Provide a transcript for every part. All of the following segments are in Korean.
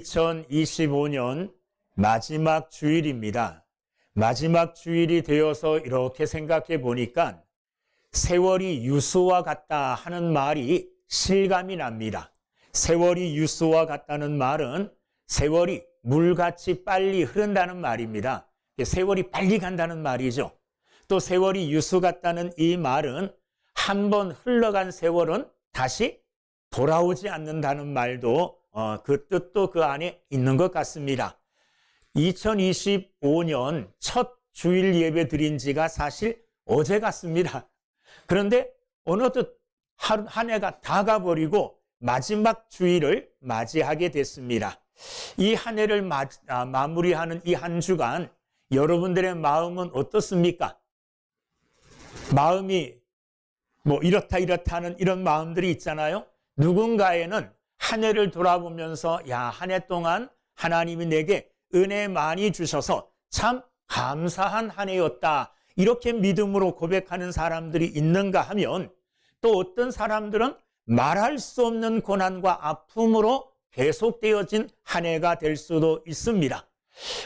2025년 마지막 주일입니다. 마지막 주일이 되어서 이렇게 생각해 보니까 세월이 유수와 같다 하는 말이 실감이 납니다. 세월이 유수와 같다는 말은 세월이 물같이 빨리 흐른다는 말입니다. 세월이 빨리 간다는 말이죠. 또 세월이 유수 같다는 이 말은 한번 흘러간 세월은 다시 돌아오지 않는다는 말도 그 뜻도 그 안에 있는 것 같습니다. 2025년 첫 주일 예배 드린 지가 사실 어제 같습니다. 그런데 어느덧 한 해가 다 가버리고 마지막 주일을 맞이하게 됐습니다. 이 한 해를 마무리하는 이 한 주간 여러분들의 마음은 어떻습니까? 마음이 이렇다 하는 이런 마음들이 있잖아요. 누군가에는 한 해를 돌아보면서 한 해 동안 하나님이 내게 은혜 많이 주셔서 참 감사한 한 해였다. 이렇게 믿음으로 고백하는 사람들이 있는가 하면 또 어떤 사람들은 말할 수 없는 고난과 아픔으로 계속되어진 한 해가 될 수도 있습니다.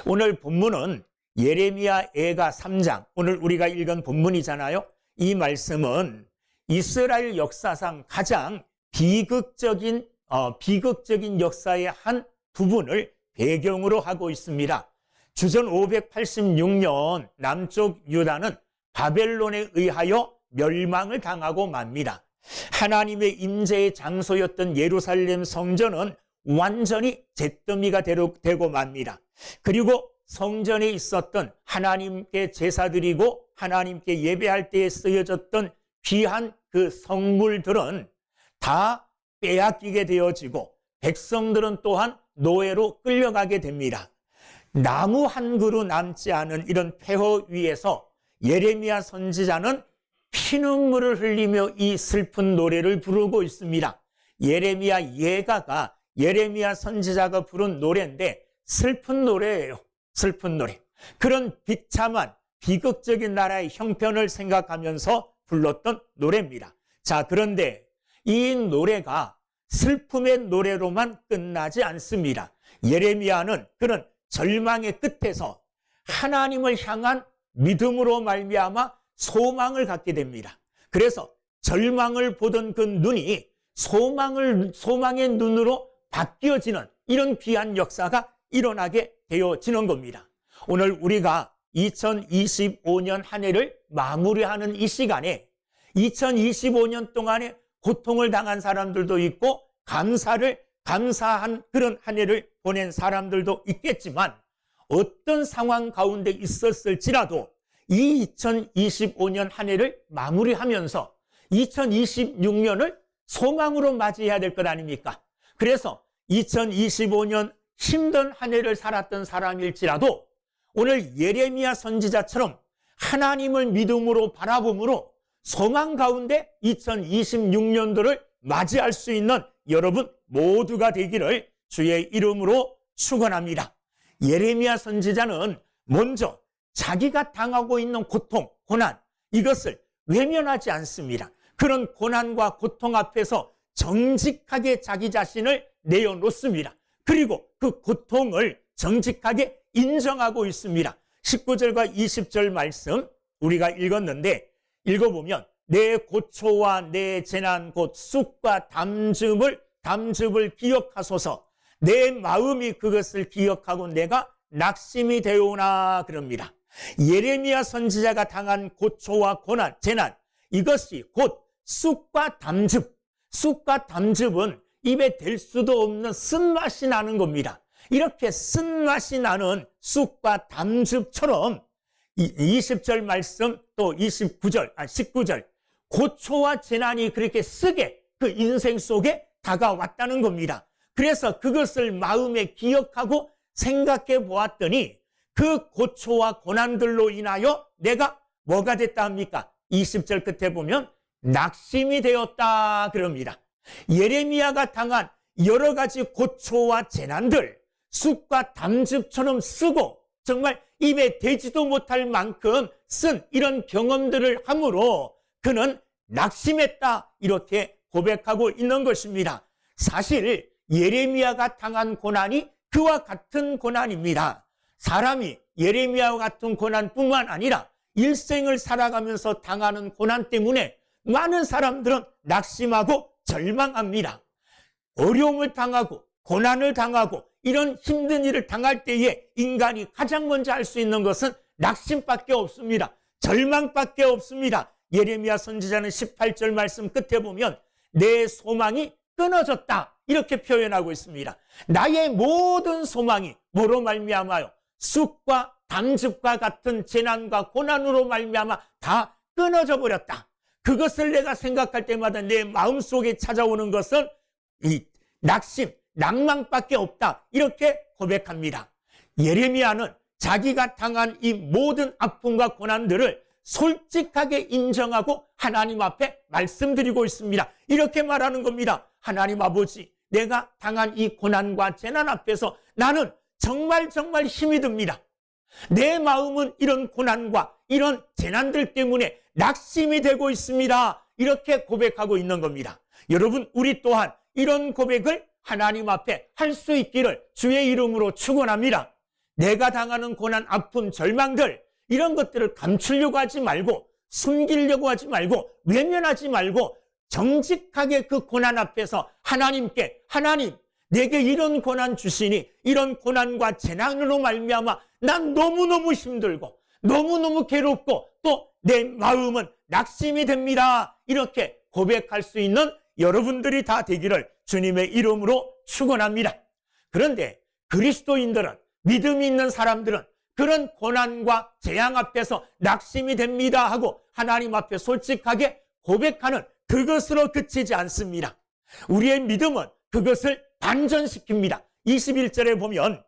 오늘 본문은 예레미야 애가 3장, 오늘 우리가 읽은 본문이잖아요. 이 말씀은 이스라엘 역사상 가장 비극적인 역사의 한 부분을 배경으로 하고 있습니다. 주전 586년 남쪽 유다는 바벨론에 의하여 멸망을 당하고 맙니다. 하나님의 임재의 장소였던 예루살렘 성전은 완전히 잿더미가 되고 맙니다. 그리고 성전에 있었던 하나님께 제사드리고 하나님께 예배할 때에 쓰여졌던 귀한 그 성물들은 다 빼앗기게 되어지고 백성들은 또한 노예로 끌려가게 됩니다. 나무 한 그루 남지 않은 이런 폐허 위에서 예레미야 선지자는 피눈물을 흘리며 이 슬픈 노래를 부르고 있습니다. 예레미야 예가가 예레미야 선지자가 부른 노래인데 슬픈 노래예요. 슬픈 노래. 그런 비참한 비극적인 나라의 형편을 생각하면서 불렀던 노래입니다. 자, 그런데 이 노래가 슬픔의 노래로만 끝나지 않습니다. 예레미야는 그런 절망의 끝에서 하나님을 향한 믿음으로 말미암아 소망을 갖게 됩니다. 그래서 절망을 보던 그 눈이 소망의 눈으로 바뀌어지는 이런 귀한 역사가 일어나게 되어지는 겁니다. 오늘 우리가 2025년 한 해를 마무리하는 이 시간에 2025년 동안에 고통을 당한 사람들도 있고 감사한 그런 한 해를 보낸 사람들도 있겠지만 어떤 상황 가운데 있었을지라도 이 2025년 한 해를 마무리하면서 2026년을 소망으로 맞이해야 될 것 아닙니까? 그래서 2025년 힘든 한 해를 살았던 사람일지라도 오늘 예레미야 선지자처럼 하나님을 믿음으로 바라봄으로 소망 가운데 2026년도를 맞이할 수 있는 여러분 모두가 되기를 주의 이름으로 축원합니다. 예레미야 선지자는 먼저 자기가 당하고 있는 고통, 고난 이것을 외면하지 않습니다. 그런 고난과 고통 앞에서 정직하게 자기 자신을 내어놓습니다. 그리고 그 고통을 정직하게 인정하고 있습니다. 19절과 20절 말씀 우리가 읽었는데 읽어보면 내 고초와 내 재난 곧 쑥과 담즙을 기억하소서. 내 마음이 그것을 기억하고 내가 낙심이 되오나 그럽니다. 예레미야 선지자가 당한 고초와 고난, 재난 이것이 곧 쑥과 담즙. 쑥과 담즙은 입에 댈 수도 없는 쓴맛이 나는 겁니다. 이렇게 쓴맛이 나는 쑥과 담즙처럼 20절 말씀 또 19절 고초와 재난이 그렇게 쓰게 그 인생 속에 다가왔다는 겁니다. 그래서 그것을 마음에 기억하고 생각해 보았더니 그 고초와 고난들로 인하여 내가 뭐가 됐다 합니까? 20절 끝에 보면 낙심이 되었다 그럽니다. 예레미야가 당한 여러 가지 고초와 재난들 쑥과 담즙처럼 쓰고 정말 입에 대지도 못할 만큼 쓴 이런 경험들을 함으로 그는 낙심했다 이렇게 고백하고 있는 것입니다. 사실 예레미야가 당한 고난이 그와 같은 고난입니다. 사람이 예레미야와 같은 고난뿐만 아니라 일생을 살아가면서 당하는 고난 때문에 많은 사람들은 낙심하고 절망합니다. 어려움을 당하고 고난을 당하고 이런 힘든 일을 당할 때에 인간이 가장 먼저 할 수 있는 것은 낙심밖에 없습니다. 절망밖에 없습니다. 예레미야 선지자는 18절 말씀 끝에 보면 내 소망이 끊어졌다 이렇게 표현하고 있습니다. 나의 모든 소망이 뭐로 말미암아요? 쑥과 담즙과 같은 재난과 고난으로 말미암아 다 끊어져 버렸다. 그것을 내가 생각할 때마다 내 마음속에 찾아오는 것은 이 낙심, 낭망밖에 없다 이렇게 고백합니다. 예레미야는 자기가 당한 이 모든 아픔과 고난들을 솔직하게 인정하고 하나님 앞에 말씀드리고 있습니다. 이렇게 말하는 겁니다. 하나님 아버지, 내가 당한 이 고난과 재난 앞에서 나는 정말 힘이 듭니다. 내 마음은 이런 고난과 이런 재난들 때문에 낙심이 되고 있습니다. 이렇게 고백하고 있는 겁니다. 여러분, 우리 또한 이런 고백을 하나님 앞에 할 수 있기를 주의 이름으로 축원합니다. 내가 당하는 고난, 아픔, 절망들 이런 것들을 감추려고 하지 말고 숨기려고 하지 말고 외면하지 말고 정직하게 그 고난 앞에서 하나님께 하나님 내게 이런 고난 주시니 이런 고난과 재난으로 말미암아 난 너무너무 힘들고 너무너무 괴롭고 또 내 마음은 낙심이 됩니다. 이렇게 고백할 수 있는 여러분들이 다 되기를 주님의 이름으로 축원합니다. 그런데 그리스도인들은 믿음이 있는 사람들은 그런 고난과 재앙 앞에서 낙심이 됩니다 하고 하나님 앞에 솔직하게 고백하는 그것으로 그치지 않습니다. 우리의 믿음은 그것을 반전시킵니다. 21절에 보면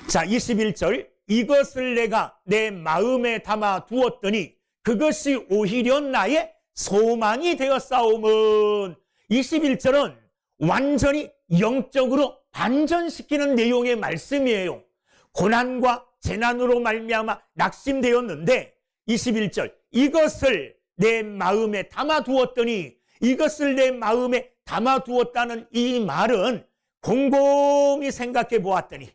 21절 이것을 내가 내 마음에 담아 두었더니 그것이 오히려 나의 소망이 되었사오면 21절은 완전히 영적으로 반전시키는 내용의 말씀이에요. 고난과 재난으로 말미암아 낙심되었는데 21절 이것을 내 마음에 담아두었더니 이것을 내 마음에 담아두었다는 이 말은 곰곰이 생각해 보았더니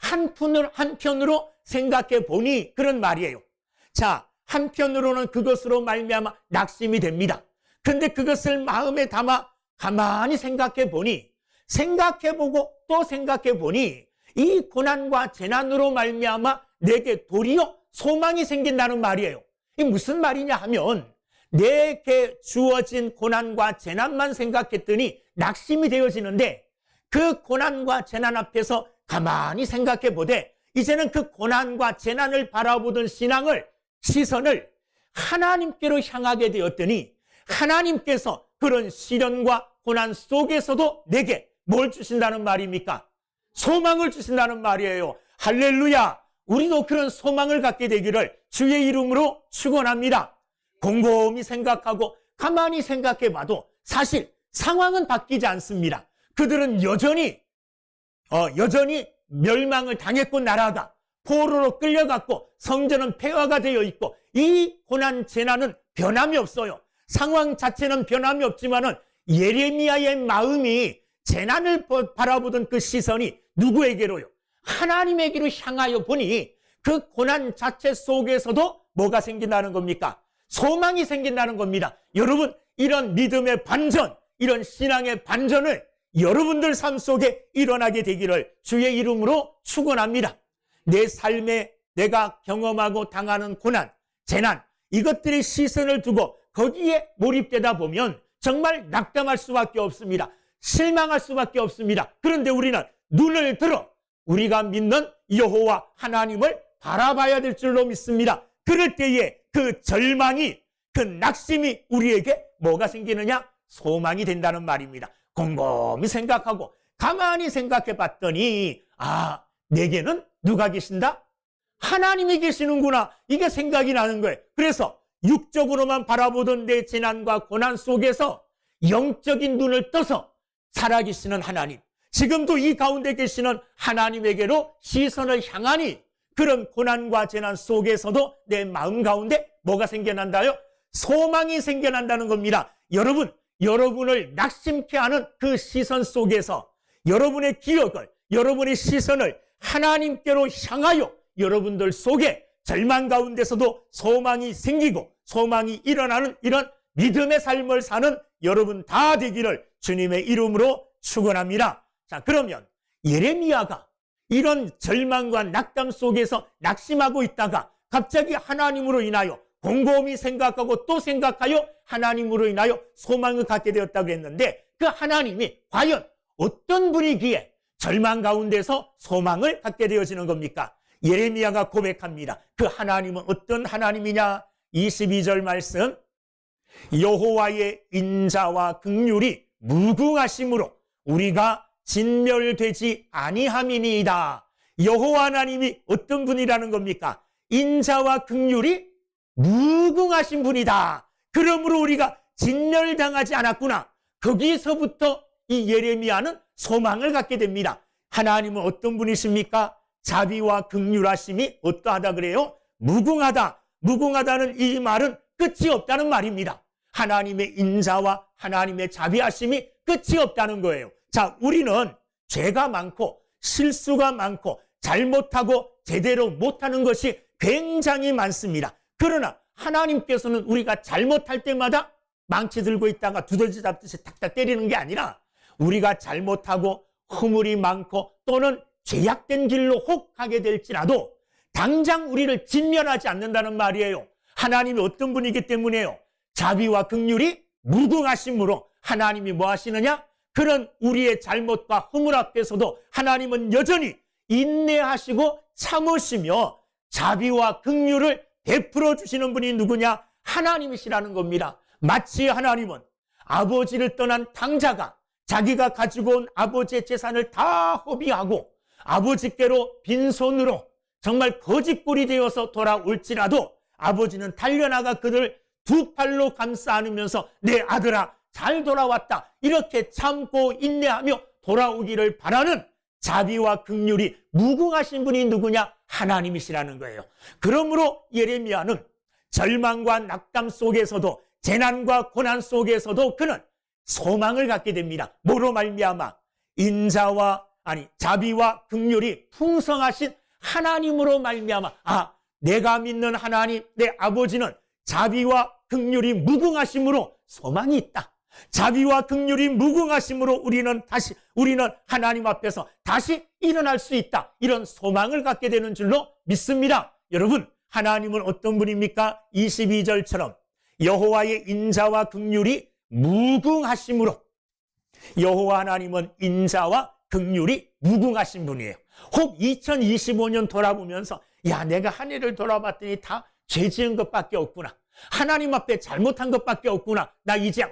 한편으로 생각해 보니 그런 말이에요. 자, 한편으로는 그것으로 말미암아 낙심이 됩니다. 근데 그것을 마음에 담아 가만히 생각해보고 또 생각해보니 이 고난과 재난으로 말미암아 내게 도리어 소망이 생긴다는 말이에요. 이게 무슨 말이냐 하면 내게 주어진 고난과 재난만 생각했더니 낙심이 되어지는데 그 고난과 재난 앞에서 가만히 생각해보되 이제는 그 고난과 재난을 바라보던 시선을 하나님께로 향하게 되었더니 하나님께서 그런 시련과 고난 속에서도 내게 뭘 주신다는 말입니까? 소망을 주신다는 말이에요. 할렐루야! 우리도 그런 소망을 갖게 되기를 주의 이름으로 축원합니다. 곰곰이 생각하고 가만히 생각해봐도 사실 상황은 바뀌지 않습니다. 그들은 여전히 멸망을 당했고 나라가 포로로 끌려갔고 성전은 폐허가 되어 있고 이 고난 재난은 변함이 없어요. 상황 자체는 변함이 없지만은 예레미야의 마음이 재난을 바라보던 그 시선이 누구에게로요? 하나님에게로 향하여 보니 그 고난 자체 속에서도 뭐가 생긴다는 겁니까? 소망이 생긴다는 겁니다. 여러분, 이런 믿음의 반전, 이런 신앙의 반전을 여러분들 삶 속에 일어나게 되기를 주의 이름으로 축원합니다. 내 삶에 내가 경험하고 당하는 고난, 재난, 이것들의 시선을 두고 거기에 몰입되다 보면 정말 낙담할 수밖에 없습니다. 실망할 수밖에 없습니다. 그런데 우리는 눈을 들어 우리가 믿는 여호와 하나님을 바라봐야 될 줄로 믿습니다. 그럴 때에 그 절망이, 그 낙심이 우리에게 뭐가 생기느냐? 소망이 된다는 말입니다. 곰곰이 생각하고 가만히 생각해 봤더니 내게는 누가 계신다? 하나님이 계시는구나. 이게 생각이 나는 거예요. 그래서 육적으로만 바라보던 내 재난과 고난 속에서 영적인 눈을 떠서 살아계시는 하나님, 지금도 이 가운데 계시는 하나님에게로 시선을 향하니 그런 고난과 재난 속에서도 내 마음 가운데 뭐가 생겨난다요? 소망이 생겨난다는 겁니다. 여러분, 여러분을 낙심케 하는 그 시선 속에서 여러분의 기억을, 여러분의 시선을 하나님께로 향하여 여러분들 속에 절망 가운데서도 소망이 생기고 소망이 일어나는 이런 믿음의 삶을 사는 여러분 다 되기를 주님의 이름으로 축원합니다. 자, 그러면 예레미야가 이런 절망과 낙담 속에서 낙심하고 있다가 갑자기 하나님으로 인하여 곰곰이 생각하고 또 생각하여 하나님으로 인하여 소망을 갖게 되었다고 했는데, 그 하나님이 과연 어떤 분이기에 절망 가운데서 소망을 갖게 되어지는 겁니까? 예레미야가 고백합니다. 그 하나님은 어떤 하나님이냐? 22절 말씀, 여호와의 인자와 긍휼이 무궁하심으로 우리가 진멸되지 아니함이니이다. 여호와 하나님이 어떤 분이라는 겁니까? 인자와 긍휼이 무궁하신 분이다. 그러므로 우리가 진멸당하지 않았구나. 거기서부터 이 예레미야는 소망을 갖게 됩니다. 하나님은 어떤 분이십니까? 자비와 긍휼하심이 어떠하다 그래요? 무궁하다. 무궁하다는 이 말은 끝이 없다는 말입니다. 하나님의 인자와 하나님의 자비하심이 끝이 없다는 거예요. 자, 우리는 죄가 많고 실수가 많고 잘못하고 제대로 못하는 것이 굉장히 많습니다. 그러나 하나님께서는 우리가 잘못할 때마다 망치 들고 있다가 두더지 잡듯이 탁탁 때리는 게 아니라, 우리가 잘못하고 허물이 많고 또는 죄악된 길로 혹 가게 될지라도 당장 우리를 진멸하지 않는다는 말이에요. 하나님이 어떤 분이기 때문에요. 자비와 긍휼이 무궁하심으로 하나님이 뭐 하시느냐? 그런 우리의 잘못과 허물 앞에서도 하나님은 여전히 인내하시고 참으시며 자비와 긍휼을 베풀어 주시는 분이 누구냐? 하나님이시라는 겁니다. 마치 하나님은 아버지를 떠난 탕자가 자기가 가지고 온 아버지의 재산을 다 허비하고 아버지께로 빈손으로 정말 거짓골이 되어서 돌아올지라도 아버지는 달려나가 그를 두 팔로 감싸 안으면서 내 아들아 잘 돌아왔다, 이렇게 참고 인내하며 돌아오기를 바라는 자비와 긍휼이 무궁하신 분이 누구냐? 하나님이시라는 거예요. 그러므로 예레미야는 절망과 낙담 속에서도 재난과 고난 속에서도 그는 소망을 갖게 됩니다. 뭐로 말미암아? 자비와 긍휼이 풍성하신 하나님으로 말미암아, 내가 믿는 하나님, 내 아버지는 자비와 긍휼이 무궁하심으로 소망이 있다. 자비와 긍휼이 무궁하심으로 우리는 하나님 앞에서 다시 일어날 수 있다. 이런 소망을 갖게 되는 줄로 믿습니다. 여러분, 하나님은 어떤 분입니까? 22절처럼 여호와의 인자와 긍휼이 무궁하심으로, 여호와 하나님은 인자와 긍휼이 무궁하신 분이에요. 혹 2025년 돌아보면서 내가 한 해를 돌아봤더니 다 죄 지은 것밖에 없구나. 하나님 앞에 잘못한 것밖에 없구나. 나 이제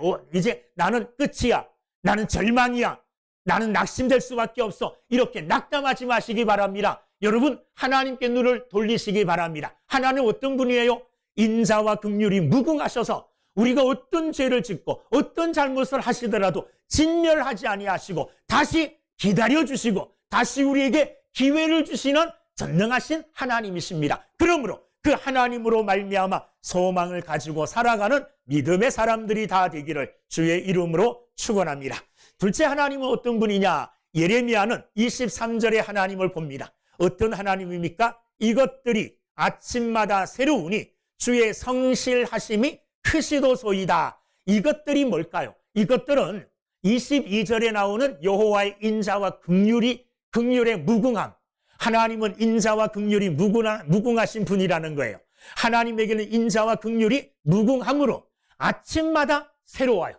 나는 끝이야. 나는 절망이야. 나는 낙심될 수밖에 없어. 이렇게 낙담하지 마시기 바랍니다. 여러분, 하나님께 눈을 돌리시기 바랍니다. 하나님 어떤 분이에요? 인자와 긍휼이 무궁하셔서 우리가 어떤 죄를 짓고 어떤 잘못을 하시더라도 진멸하지 아니하시고 다시 기다려주시고 다시 우리에게 기회를 주시는 전능하신 하나님이십니다. 그러므로 그 하나님으로 말미암아 소망을 가지고 살아가는 믿음의 사람들이 다 되기를 주의 이름으로 축원합니다. 둘째, 하나님은 어떤 분이냐? 예레미야는 23절에 하나님을 봅니다. 어떤 하나님입니까? 이것들이 아침마다 새로우니 주의 성실하심이 크시도소이다. 이것들이 뭘까요? 이것들은 22절에 나오는 여호와의 인자와 긍휼의 무궁함, 하나님은 인자와 긍휼이 무궁하신 분이라는 거예요. 하나님에게는 인자와 긍휼이 무궁함으로 아침마다 새로워요.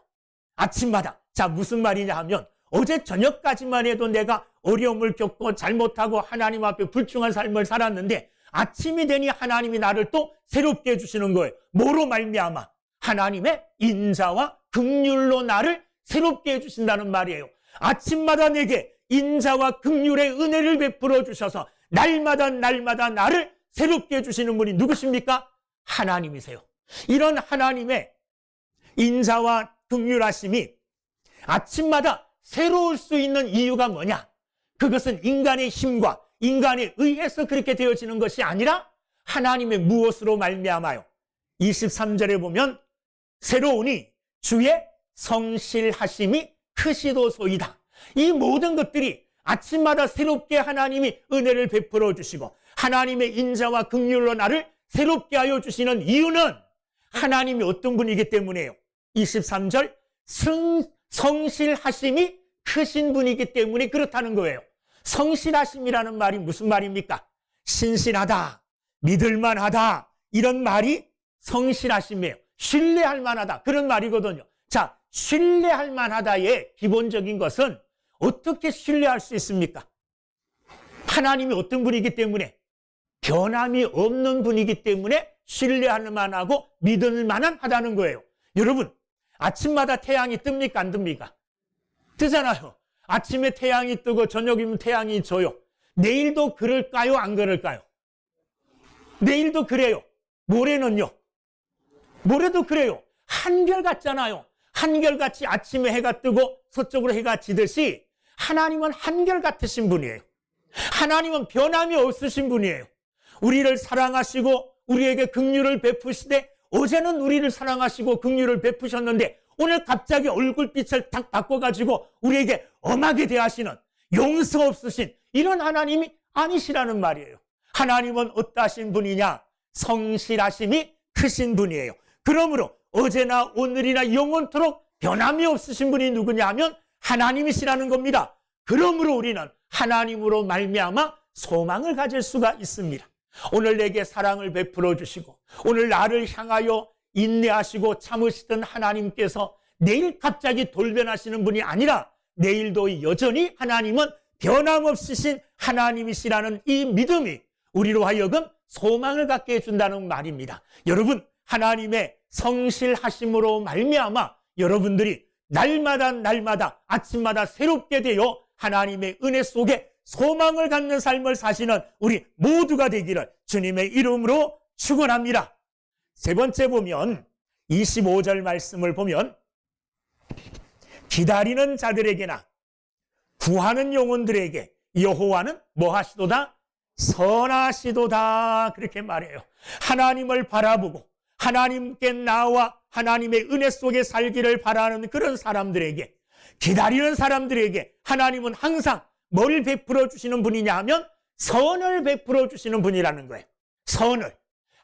아침마다. 자, 무슨 말이냐 하면 어제 저녁까지만 해도 내가 어려움을 겪고 잘못하고 하나님 앞에 불충한 삶을 살았는데 아침이 되니 하나님이 나를 또 새롭게 해주시는 거예요. 뭐로 말미암아? 하나님의 인자와 긍휼로 나를 새롭게 해주신다는 말이에요. 아침마다 내게 인자와 긍휼의 은혜를 베풀어 주셔서 날마다 나를 새롭게 해주시는 분이 누구십니까? 하나님이세요. 이런 하나님의 인자와 긍휼하심이 아침마다 새로울 수 있는 이유가 뭐냐? 그것은 인간의 힘과 인간에 의해서 그렇게 되어지는 것이 아니라 하나님의 무엇으로 말미암아요? 23절에 보면 새로우니 주의 성실하심이 크시도소이다. 이 모든 것들이 아침마다 새롭게 하나님이 은혜를 베풀어 주시고 하나님의 인자와 긍휼로 나를 새롭게 하여 주시는 이유는 하나님이 어떤 분이기 때문에요. 23절 성실하심이 크신 분이기 때문에 그렇다는 거예요. 성실하심이라는 말이 무슨 말입니까? 신실하다, 믿을만하다, 이런 말이 성실하심이에요. 신뢰할 만하다, 그런 말이거든요. 자, 신뢰할 만하다의 기본적인 것은 어떻게 신뢰할 수 있습니까? 하나님이 어떤 분이기 때문에, 변함이 없는 분이기 때문에 신뢰할 만하고 믿을 만한 하다는 거예요. 여러분, 아침마다 태양이 뜹니까 안 뜹니까? 뜨잖아요. 아침에 태양이 뜨고 저녁이면 태양이 져요. 내일도 그럴까요 안 그럴까요? 내일도 그래요. 모레는요? 모레도 그래요. 한결같잖아요. 한결같이 아침에 해가 뜨고 서쪽으로 해가 지듯이 하나님은 한결같으신 분이에요. 하나님은 변함이 없으신 분이에요. 우리를 사랑하시고 우리에게 긍휼을 베푸시되 어제는 우리를 사랑하시고 긍휼을 베푸셨는데 오늘 갑자기 얼굴빛을 딱 바꿔가지고 우리에게 엄하게 대하시는 용서 없으신 이런 하나님이 아니시라는 말이에요. 하나님은 어떠하신 분이냐? 성실하심이 크신 분이에요. 그러므로 어제나 오늘이나 영원토록 변함이 없으신 분이 누구냐 하면 하나님이시라는 겁니다. 그러므로 우리는 하나님으로 말미암아 소망을 가질 수가 있습니다. 오늘 내게 사랑을 베풀어 주시고 오늘 나를 향하여 인내하시고 참으시던 하나님께서 내일 갑자기 돌변하시는 분이 아니라 내일도 여전히 하나님은 변함없으신 하나님이시라는 이 믿음이 우리로 하여금 소망을 갖게 해준다는 말입니다. 여러분, 하나님의 성실하심으로 말미암아 여러분들이 날마다 아침마다 새롭게 되어 하나님의 은혜 속에 소망을 갖는 삶을 사시는 우리 모두가 되기를 주님의 이름으로 축원합니다. 세 번째 보면 25절 말씀을 보면 기다리는 자들에게나 구하는 영혼들에게 여호와는 뭐 하시도다? 선하시도다, 그렇게 말해요. 하나님을 바라보고 하나님께 나와 하나님의 은혜 속에 살기를 바라는 그런 사람들에게, 기다리는 사람들에게 하나님은 항상 뭘 베풀어 주시는 분이냐 하면 선을 베풀어 주시는 분이라는 거예요. 선을.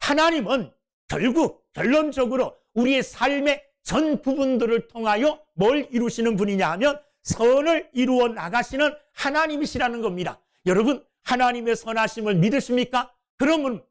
하나님은 결국 결론적으로 우리의 삶의 전 부분들을 통하여 뭘 이루시는 분이냐 하면 선을 이루어 나가시는 하나님이시라는 겁니다. 여러분, 하나님의 선하심을 믿으십니까? 그러면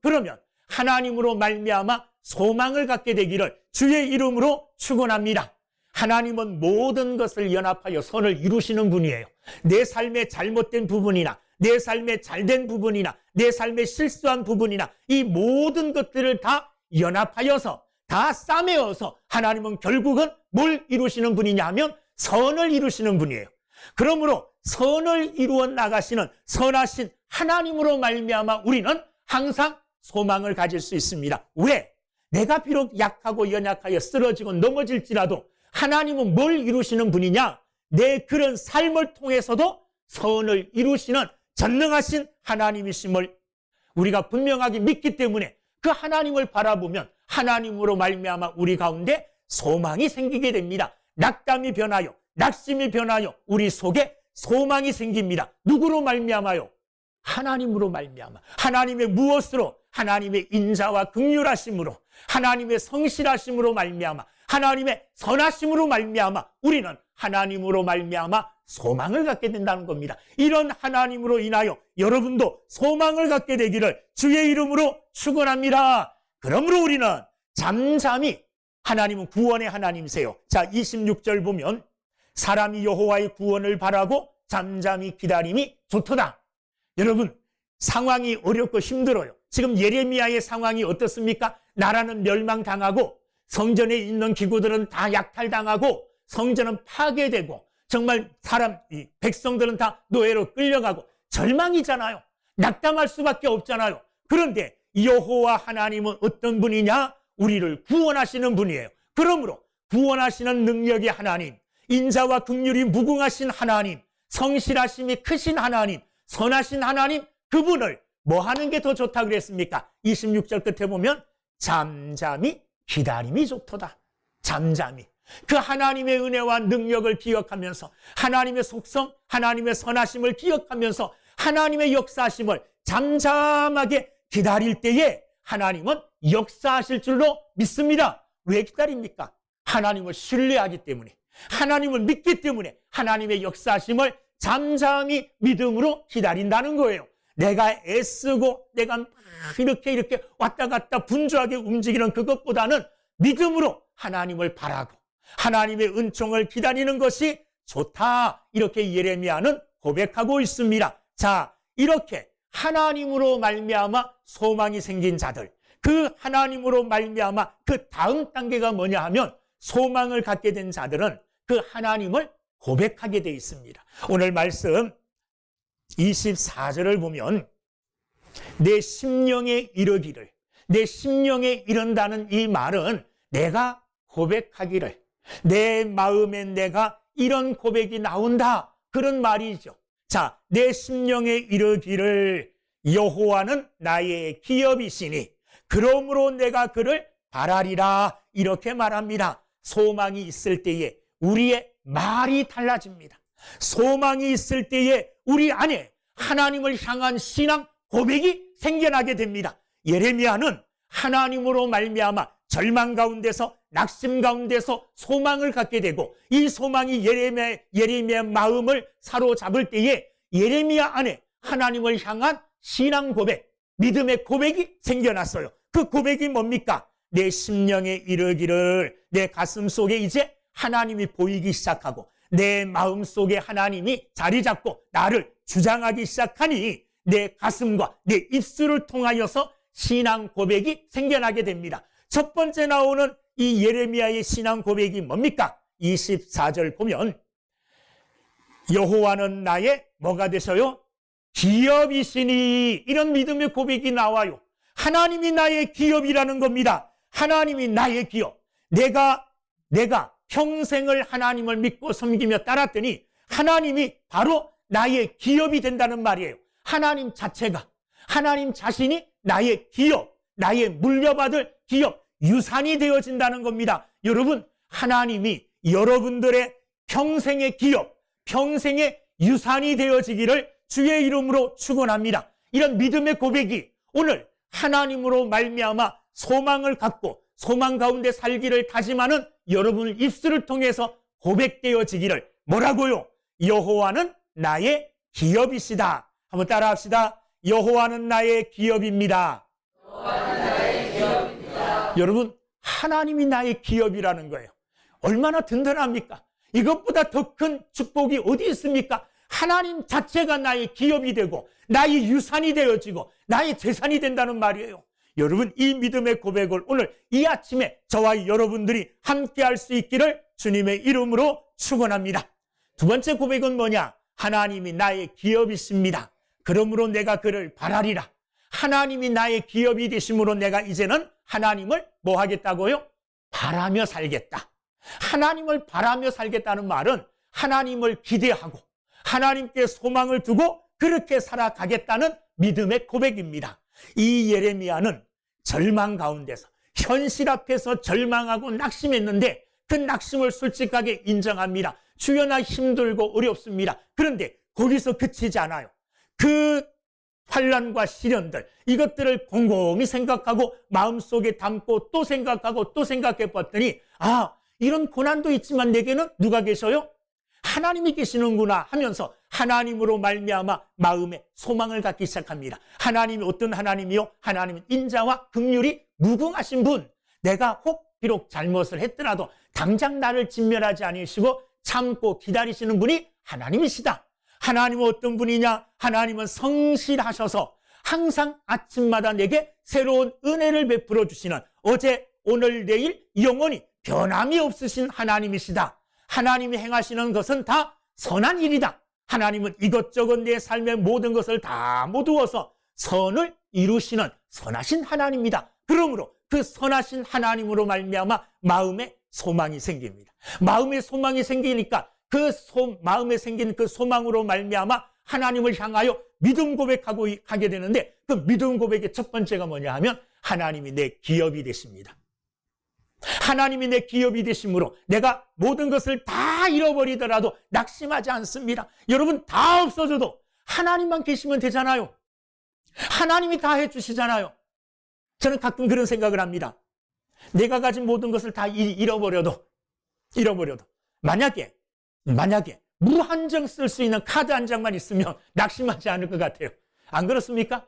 하나님으로 말미암아 소망을 갖게 되기를 주의 이름으로 축원합니다. 하나님은 모든 것을 연합하여 선을 이루시는 분이에요. 내 삶의 잘못된 부분이나 내 삶의 잘된 부분이나 내 삶의 실수한 부분이나 이 모든 것들을 다 연합하여서 다 싸매어서 하나님은 결국은 뭘 이루시는 분이냐 하면 선을 이루시는 분이에요. 그러므로 선을 이루어 나가시는 선하신 하나님으로 말미암아 우리는 항상 소망을 가질 수 있습니다. 왜? 내가 비록 약하고 연약하여 쓰러지고 넘어질지라도 하나님은 뭘 이루시는 분이냐? 내 그런 삶을 통해서도 선을 이루시는 전능하신 하나님이심을 우리가 분명하게 믿기 때문에 그 하나님을 바라보면 하나님으로 말미암아 우리 가운데 소망이 생기게 됩니다. 낙담이 변하여 낙심이 변하여 우리 속에 소망이 생깁니다. 누구로 말미암아요? 하나님으로 말미암아. 하나님의 무엇으로? 하나님의 인자와 긍휼하심으로, 하나님의 성실하심으로 말미암아, 하나님의 선하심으로 말미암아 우리는 하나님으로 말미암아 소망을 갖게 된다는 겁니다. 이런 하나님으로 인하여 여러분도 소망을 갖게 되기를 주의 이름으로 축원합니다. 그러므로 우리는 잠잠히, 하나님은 구원의 하나님이세요. 자, 26절 보면 사람이 여호와의 구원을 바라고 잠잠히 기다림이 좋도다. 여러분, 상황이 어렵고 힘들어요. 지금 예레미야의 상황이 어떻습니까? 나라는 멸망당하고 성전에 있는 기구들은 다 약탈당하고 성전은 파괴되고 정말 백성들은 다 노예로 끌려가고 절망이잖아요. 낙담할 수밖에 없잖아요. 그런데 여호와 하나님은 어떤 분이냐? 우리를 구원하시는 분이에요. 그러므로 구원하시는 능력의 하나님, 인자와 긍휼이 무궁하신 하나님, 성실하심이 크신 하나님, 선하신 하나님, 그분을 뭐 하는 게 더 좋다 그랬습니까? 26절 끝에 보면 잠잠히 기다림이 좋도다. 잠잠히. 그 하나님의 은혜와 능력을 기억하면서 하나님의 속성, 하나님의 선하심을 기억하면서 하나님의 역사하심을 잠잠하게 기다릴 때에 하나님은 역사하실 줄로 믿습니다. 왜 기다립니까? 하나님을 신뢰하기 때문에, 하나님을 믿기 때문에 하나님의 역사하심을 잠잠히 믿음으로 기다린다는 거예요. 내가 애쓰고 내가 이렇게 왔다 갔다 분주하게 움직이는 그것보다는 믿음으로 하나님을 바라고 하나님의 은총을 기다리는 것이 좋다. 이렇게 예레미야는 고백하고 있습니다. 자, 이렇게 하나님으로 말미암아 소망이 생긴 자들, 그 하나님으로 말미암아 그 다음 단계가 뭐냐 하면 소망을 갖게 된 자들은 그 하나님을 고백하게 되어 있습니다. 오늘 말씀 24절을 보면 내 심령에 이르기를, 내 심령에 이른다는 이 말은 내가 고백하기를, 내 마음에 내가 이런 고백이 나온다, 그런 말이죠. 자, 내 심령에 이르기를 여호와는 나의 기업이시니 그러므로 내가 그를 바라리라, 이렇게 말합니다. 소망이 있을 때에 우리의 말이 달라집니다. 소망이 있을 때에 우리 안에 하나님을 향한 신앙 고백이 생겨나게 됩니다. 예레미야는 하나님으로 말미암아 절망 가운데서, 낙심 가운데서 소망을 갖게 되고, 이 소망이 예레미야의 마음을 사로잡을 때에 예레미야 안에 하나님을 향한 신앙 고백, 믿음의 고백이 생겨났어요. 그 고백이 뭡니까? 내 심령에 이르기를, 내 가슴 속에 이제 하나님이 보이기 시작하고 내 마음 속에 하나님이 자리 잡고 나를 주장하기 시작하니 내 가슴과 내 입술을 통하여서 신앙 고백이 생겨나게 됩니다. 첫 번째 나오는 이 예레미야의 신앙 고백이 뭡니까? 24절 보면 여호와는 나의 뭐가 되셔요? 기업이시니, 이런 믿음의 고백이 나와요. 하나님이 나의 기업이라는 겁니다. 하나님이 나의 기업. 내가 평생을 하나님을 믿고 섬기며 따랐더니 하나님이 바로 나의 기업이 된다는 말이에요. 하나님 자체가, 하나님 자신이 나의 기업, 나의 물려받을 기업, 유산이 되어진다는 겁니다. 여러분, 하나님이 여러분들의 평생의 기업, 평생의 유산이 되어지기를 주의 이름으로 축원합니다. 이런 믿음의 고백이 오늘 하나님으로 말미암아 소망을 갖고 소망 가운데 살기를 다짐하는 여러분 입술을 통해서 고백되어지기를, 뭐라고요? 여호와는 나의 기업이시다. 한번 따라합시다. 여호와는 나의 기업입니다. 여호와는 나의 기업입니다. 여러분, 하나님이 나의 기업이라는 거예요. 얼마나 든든합니까? 이것보다 더 큰 축복이 어디 있습니까? 하나님 자체가 나의 기업이 되고 나의 유산이 되어지고 나의 재산이 된다는 말이에요. 여러분, 이 믿음의 고백을 오늘 이 아침에 저와 여러분들이 함께 할 수 있기를 주님의 이름으로 축원합니다. 두 번째 고백은 뭐냐? 하나님이 나의 기업이십니다. 그러므로 내가 그를 바라리라. 하나님이 나의 기업이 되심으로 내가 이제는 하나님을 뭐 하겠다고요? 바라며 살겠다. 하나님을 바라며 살겠다는 말은 하나님을 기대하고 하나님께 소망을 두고 그렇게 살아가겠다는 믿음의 고백입니다. 이 예레미야는 절망 가운데서, 현실 앞에서 절망하고 낙심했는데 그 낙심을 솔직하게 인정합니다. 주여, 나 힘들고 어렵습니다. 그런데 거기서 그치지 않아요. 그 환난과 시련들, 이것들을 곰곰이 생각하고 마음속에 담고 또 생각하고 또 생각해 봤더니, 아, 이런 고난도 있지만 내게는 누가 계셔요? 하나님이 계시는구나 하면서 하나님으로 말미암아 마음에 소망을 갖기 시작합니다. 하나님이 어떤 하나님이요? 하나님은 인자와 긍휼이 무궁하신 분. 내가 혹 비록 잘못을 했더라도 당장 나를 진멸하지 아니시고 참고 기다리시는 분이 하나님이시다. 하나님은 어떤 분이냐? 하나님은 성실하셔서 항상 아침마다 내게 새로운 은혜를 베풀어 주시는, 어제 오늘 내일 영원히 변함이 없으신 하나님이시다. 하나님이 행하시는 것은 다 선한 일이다. 하나님은 이것저것 내 삶의 모든 것을 다 모두어서 선을 이루시는 선하신 하나님이다. 그러므로 그 선하신 하나님으로 말미암아 마음에 소망이 생깁니다. 마음에 소망이 생기니까 마음에 생긴 그 소망으로 말미암아 하나님을 향하여 믿음 고백하고 가게 되는데, 그 믿음 고백의 첫 번째가 뭐냐 하면 하나님이 내 기업이 되십니다. 하나님이 내 기업이 되심으로 내가 모든 것을 다 잃어버리더라도 낙심하지 않습니다. 여러분, 다 없어져도 하나님만 계시면 되잖아요. 하나님이 다 해주시잖아요. 저는 가끔 그런 생각을 합니다. 내가 가진 모든 것을 다 잃어버려도 만약에 무한정 쓸 수 있는 카드 한 장만 있으면 낙심하지 않을 것 같아요. 안 그렇습니까?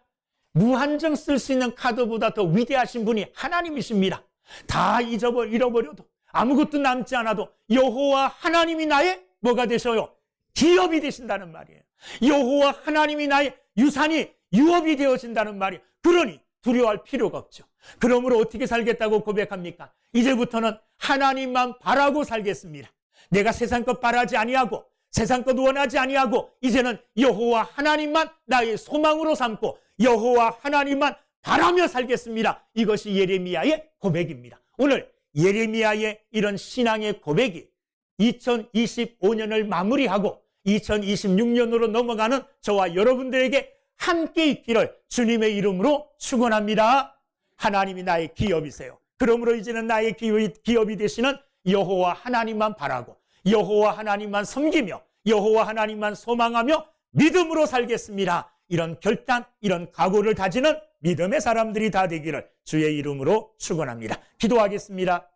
무한정 쓸 수 있는 카드보다 더 위대하신 분이 하나님이십니다. 다 잃어버려도 아무것도 남지 않아도 여호와 하나님이 나의 뭐가 되셔요? 기업이 되신다는 말이에요. 여호와 하나님이 나의 유산이 유업이 되어진다는 말이에요. 그러니 두려워할 필요가 없죠. 그러므로 어떻게 살겠다고 고백합니까? 이제부터는 하나님만 바라고 살겠습니다. 내가 세상 것 바라지 아니하고 세상 것 원하지 아니하고 이제는 여호와 하나님만 나의 소망으로 삼고 여호와 하나님만 바라며 살겠습니다. 이것이 예레미야의 고백입니다. 오늘 예레미야의 이런 신앙의 고백이 2025년을 마무리하고 2026년으로 넘어가는 저와 여러분들에게 함께 있기를 주님의 이름으로 축원합니다. 하나님이 나의 기업이세요. 그러므로 이제는 나의 기업이 되시는 여호와 하나님만 바라고 여호와 하나님만 섬기며 여호와 하나님만 소망하며 믿음으로 살겠습니다. 이런 결단, 이런 각오를 다지는 믿음의 사람들이 다 되기를 주의 이름으로 축원합니다. 기도하겠습니다.